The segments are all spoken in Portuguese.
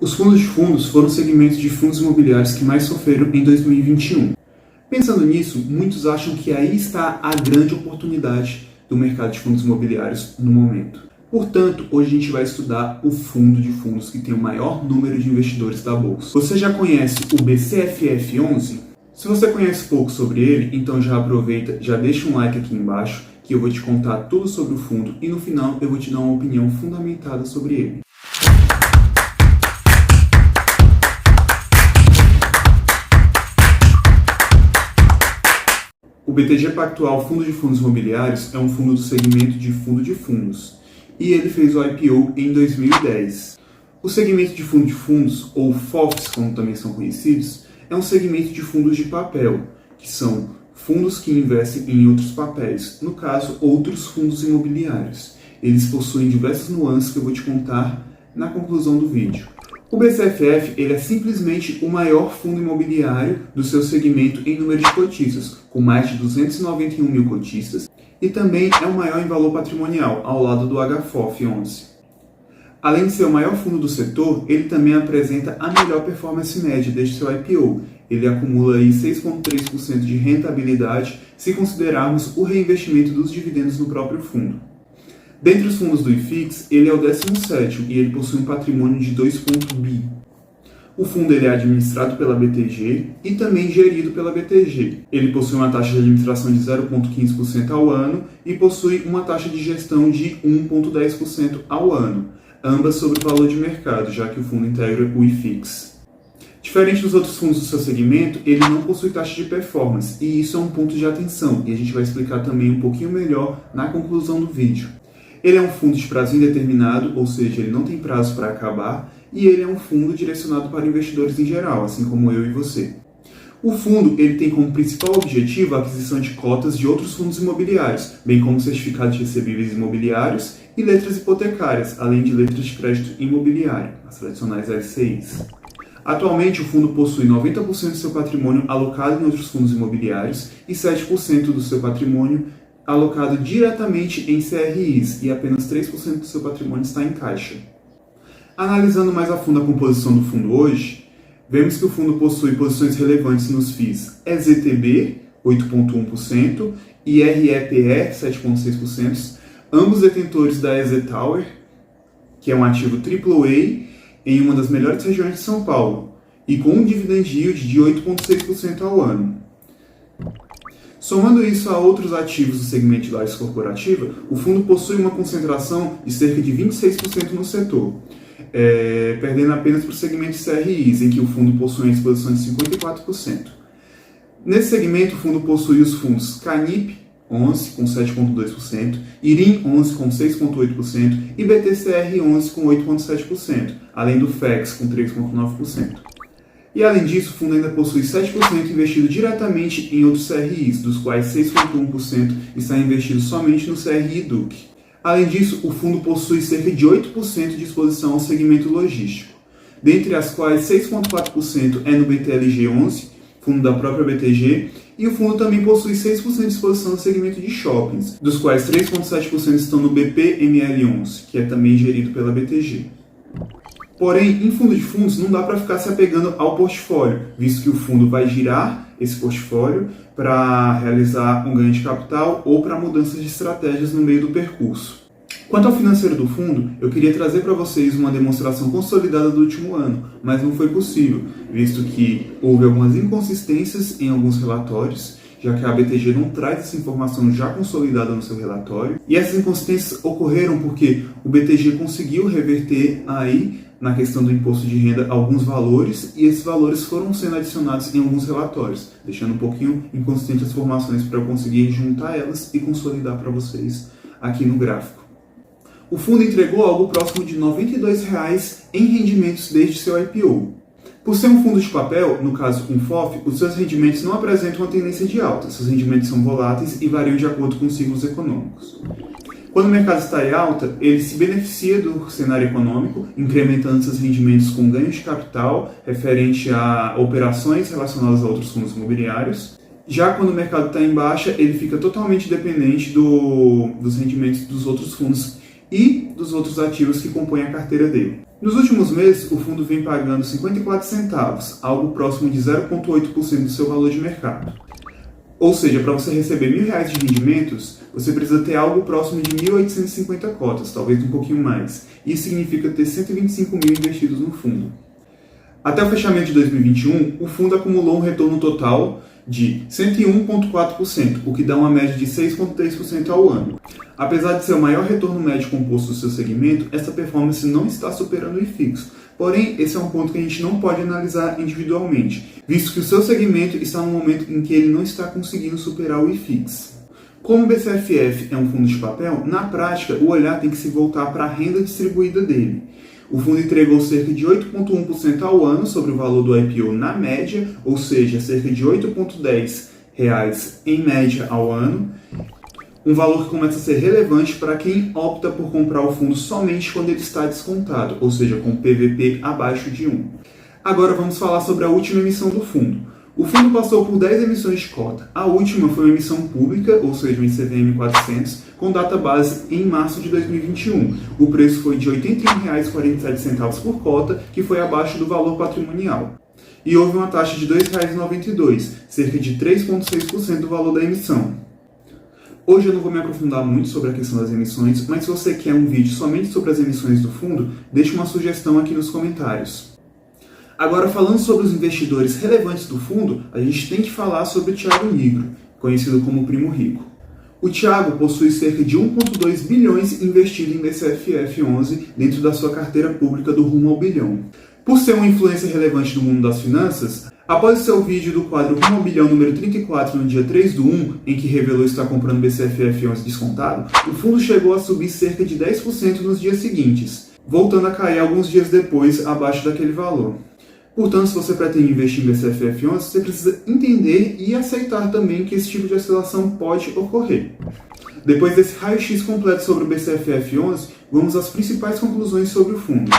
Os fundos de fundos foram o segmento de fundos imobiliários que mais sofreram em 2021. Pensando nisso, muitos acham que aí está a grande oportunidade do mercado de fundos imobiliários no momento. Portanto, hoje a gente vai estudar o fundo de fundos que tem o maior número de investidores da bolsa. Você já conhece o BCFF11? Se você conhece pouco sobre ele, então já aproveita, já deixa um like aqui embaixo, que eu vou te contar tudo sobre o fundo e no final eu vou te dar uma opinião fundamentada sobre ele. O BTG Pactual Fundo de Fundos Imobiliários é um fundo do segmento de fundo de fundos e ele fez o IPO em 2010. O segmento de fundo de fundos, ou FOFs, como também são conhecidos, é um segmento de fundos de papel, que são fundos que investem em outros papéis, no caso, outros fundos imobiliários. Eles possuem diversas nuances que eu vou te contar na conclusão do vídeo. O BCFF ele é simplesmente o maior fundo imobiliário do seu segmento em número de cotistas, com mais de 291 mil cotistas, e também é o maior em valor patrimonial, ao lado do HFOF11. Além de ser o maior fundo do setor, ele também apresenta a melhor performance média desde seu IPO. Ele acumula aí 6,3% de rentabilidade se considerarmos o reinvestimento dos dividendos no próprio fundo. Dentre os fundos do IFIX, ele é o 17º e ele possui um patrimônio de 2 bi. O fundo ele é administrado pela BTG e também gerido pela BTG. Ele possui uma taxa de administração de 0,15% ao ano e possui uma taxa de gestão de 1,10% ao ano, ambas sobre o valor de mercado, já que o fundo integra o IFIX. Diferente dos outros fundos do seu segmento, ele não possui taxa de performance e isso é um ponto de atenção e a gente vai explicar também um pouquinho melhor na conclusão do vídeo. Ele é um fundo de prazo indeterminado, ou seja, ele não tem prazo para acabar, e ele é um fundo direcionado para investidores em geral, assim como eu e você. O fundo ele tem como principal objetivo a aquisição de cotas de outros fundos imobiliários, bem como certificados de recebíveis imobiliários e letras hipotecárias, além de letras de crédito imobiliário, as tradicionais LCIs. Atualmente, o fundo possui 90% do seu patrimônio alocado em outros fundos imobiliários e 7% do seu patrimônio alocado diretamente em CRIs e apenas 3% do seu patrimônio está em caixa. Analisando mais a fundo a composição do fundo hoje, vemos que o fundo possui posições relevantes nos FIIs EZTB, 8,1%, e REPE, 7,6%, ambos detentores da EZ Tower, que é um ativo AAA em uma das melhores regiões de São Paulo, e com um dividend yield de 8,6% ao ano. Somando isso a outros ativos do segmento de lajes corporativa, o fundo possui uma concentração de cerca de 26% no setor, perdendo apenas para o segmento de CRIs, em que o fundo possui uma exposição de 54%. Nesse segmento, o fundo possui os fundos Canip, 11, com 7,2%, IRIM, 11, com 6,8% e BTCR, 11, com 8,7%, além do FEX, com 3,9%. E além disso, o fundo ainda possui 7% investido diretamente em outros CRIs, dos quais 6,1% está investido somente no CRI Duc. Além disso, o fundo possui cerca de 8% de exposição ao segmento logístico, dentre as quais 6,4% é no BTLG11, fundo da própria BTG, e o fundo também possui 6% de exposição ao segmento de shoppings, dos quais 3,7% estão no BPML11, que é também gerido pela BTG. Porém, em fundo de fundos não dá para ficar se apegando ao portfólio, visto que o fundo vai girar esse portfólio para realizar um ganho de capital ou para mudanças de estratégias no meio do percurso. Quanto ao financeiro do fundo, eu queria trazer para vocês uma demonstração consolidada do último ano, mas não foi possível, visto que houve algumas inconsistências em alguns relatórios, já que a BTG não traz essa informação já consolidada no seu relatório. E essas inconsistências ocorreram porque o BTG conseguiu reverter aí, na questão do imposto de renda, alguns valores, e esses valores foram sendo adicionados em alguns relatórios, deixando um pouquinho inconsistente as informações para eu conseguir juntar elas e consolidar para vocês aqui no gráfico. O fundo entregou algo próximo de R$ 92 em rendimentos desde seu IPO. Por ser um fundo de papel, no caso um FOF, os seus rendimentos não apresentam uma tendência de alta, seus rendimentos são voláteis e variam de acordo com os ciclos econômicos. Quando o mercado está em alta, ele se beneficia do cenário econômico, incrementando seus rendimentos com ganho de capital referente a operações relacionadas a outros fundos imobiliários. Já quando o mercado está em baixa, ele fica totalmente dependente dos rendimentos dos outros fundos e dos outros ativos que compõem a carteira dele. Nos últimos meses, o fundo vem pagando 54 centavos, algo próximo de 0,8% do seu valor de mercado. Ou seja, para você receber R$1.000 de rendimentos, você precisa ter algo próximo de 1.850 cotas, talvez um pouquinho mais. Isso significa ter 125 mil investidos no fundo. Até o fechamento de 2021, o fundo acumulou um retorno total de 101,4%, o que dá uma média de 6,3% ao ano. Apesar de ser o maior retorno médio composto do seu segmento, essa performance não está superando o IFIX. Porém, esse é um ponto que a gente não pode analisar individualmente, visto que o seu segmento está no momento em que ele não está conseguindo superar o IFIX. Como o BCFF é um fundo de papel, na prática o olhar tem que se voltar para a renda distribuída dele. O fundo entregou cerca de 8,1% ao ano sobre o valor do IPO na média, ou seja, cerca de R$ 8,10 em média ao ano, um valor que começa a ser relevante para quem opta por comprar o fundo somente quando ele está descontado, ou seja, com PVP abaixo de 1. Agora vamos falar sobre a última emissão do fundo. O fundo passou por 10 emissões de cota. A última foi uma emissão pública, ou seja, um CVM 400, com data base em março de 2021. O preço foi de R$ 81,47 por cota, que foi abaixo do valor patrimonial. E houve uma taxa de R$ 2,92, cerca de 3,6% do valor da emissão. Hoje eu não vou me aprofundar muito sobre a questão das emissões, mas se você quer um vídeo somente sobre as emissões do fundo, deixe uma sugestão aqui nos comentários. Agora, falando sobre os investidores relevantes do fundo, a gente tem que falar sobre o Thiago Nigro, conhecido como Primo Rico. O Thiago possui cerca de 1,2 bilhões investido em BCFF11 dentro da sua carteira pública do rumo ao bilhão. Por ser uma influência relevante do mundo das finanças, após o seu vídeo do quadro Rumo ao Bilhão número 34 no dia 3/1, em que revelou estar comprando BCFF11 descontado, o fundo chegou a subir cerca de 10% nos dias seguintes, voltando a cair alguns dias depois abaixo daquele valor. Portanto, se você pretende investir em BCFF11, você precisa entender e aceitar também que esse tipo de oscilação pode ocorrer. Depois desse raio-x completo sobre o BCFF11, vamos às principais conclusões sobre o fundo.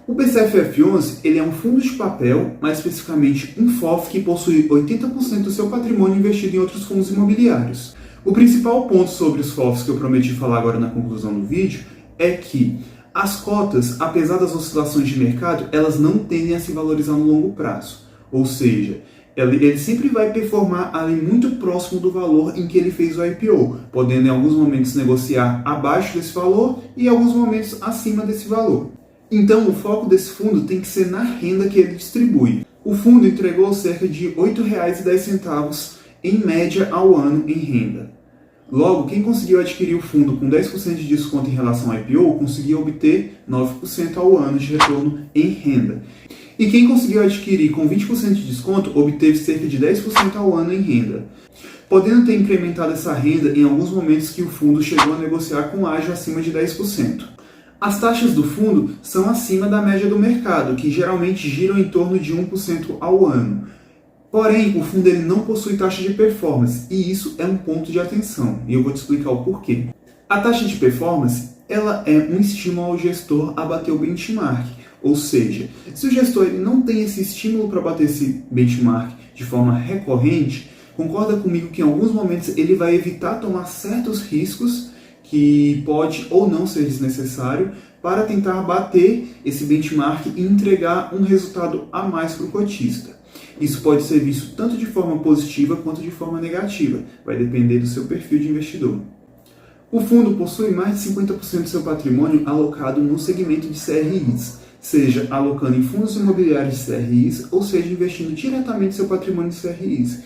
O BCFF11 ele é um fundo de papel, mais especificamente um FOF que possui 80% do seu patrimônio investido em outros fundos imobiliários. O principal ponto sobre os FOFs que eu prometi falar agora na conclusão do vídeo é que as cotas, apesar das oscilações de mercado, elas não tendem a se valorizar no longo prazo. Ou seja, ele sempre vai performar ali muito próximo do valor em que ele fez o IPO, podendo em alguns momentos negociar abaixo desse valor e em alguns momentos acima desse valor. Então, o foco desse fundo tem que ser na renda que ele distribui. O fundo entregou cerca de R$ 8,10 em média ao ano em renda. Logo, quem conseguiu adquirir o fundo com 10% de desconto em relação ao IPO, conseguiu obter 9% ao ano de retorno em renda. E quem conseguiu adquirir com 20% de desconto, obteve cerca de 10% ao ano em renda, podendo ter incrementado essa renda em alguns momentos que o fundo chegou a negociar com ágio acima de 10%. As taxas do fundo são acima da média do mercado, que geralmente giram em torno de 1% ao ano. Porém, o fundo ele não possui taxa de performance, e isso é um ponto de atenção, e eu vou te explicar o porquê. A taxa de performance ela é um estímulo ao gestor a bater o benchmark, ou seja, se o gestor ele não tem esse estímulo para bater esse benchmark de forma recorrente, concorda comigo que em alguns momentos ele vai evitar tomar certos riscos que pode ou não ser desnecessário para tentar bater esse benchmark e entregar um resultado a mais para o cotista. Isso pode ser visto tanto de forma positiva quanto de forma negativa, vai depender do seu perfil de investidor. O fundo possui mais de 50% do seu patrimônio alocado no segmento de CRIs, seja alocando em fundos imobiliários de CRIs ou seja investindo diretamente seu patrimônio de CRIs.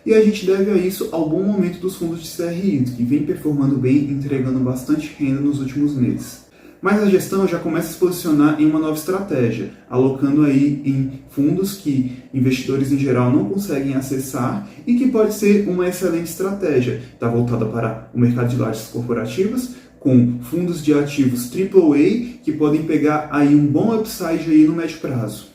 E a gente deve a isso ao bom momento dos fundos de CRIs, que vem performando bem e entregando bastante renda nos últimos meses. Mas a gestão já começa a se posicionar em uma nova estratégia, alocando aí em fundos que investidores em geral não conseguem acessar e que pode ser uma excelente estratégia. Está voltada para o mercado de lajes corporativas, com fundos de ativos AAA que podem pegar aí um bom upside aí no médio prazo.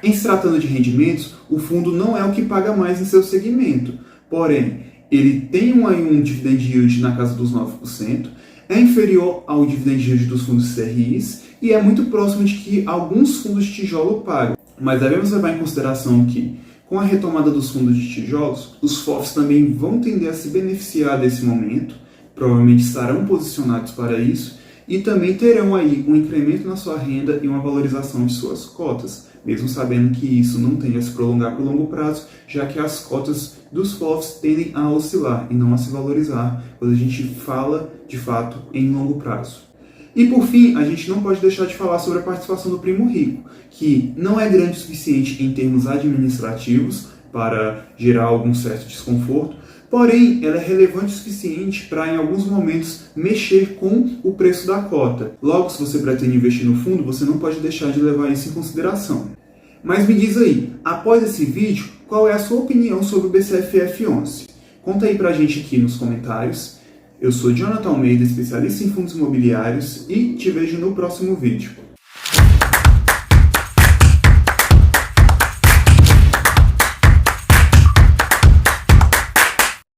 Em se tratando de rendimentos, o fundo não é o que paga mais em seu segmento, porém, ele tem um dividend yield na casa dos 9%, é inferior ao dividend yield dos fundos CRIs e é muito próximo de que alguns fundos de tijolo pagam. Mas devemos levar em consideração que, com a retomada dos fundos de tijolos, os FOFs também vão tender a se beneficiar desse momento, provavelmente estarão posicionados para isso, e também terão aí um incremento na sua renda e uma valorização de suas cotas, mesmo sabendo que isso não tende a se prolongar por longo prazo, já que as cotas dos FOFs tendem a oscilar e não a se valorizar quando a gente fala, de fato, em longo prazo. E por fim, a gente não pode deixar de falar sobre a participação do primo rico, que não é grande o suficiente em termos administrativos para gerar algum certo desconforto, porém ela é relevante o suficiente para em alguns momentos mexer com o preço da cota. Logo, se você pretende investir no fundo, você não pode deixar de levar isso em consideração. Mas me diz aí, após esse vídeo, qual é a sua opinião sobre o BCFF11? Conta aí pra gente aqui nos comentários. Eu sou Jonathan Almeida, especialista em fundos imobiliários, e te vejo no próximo vídeo.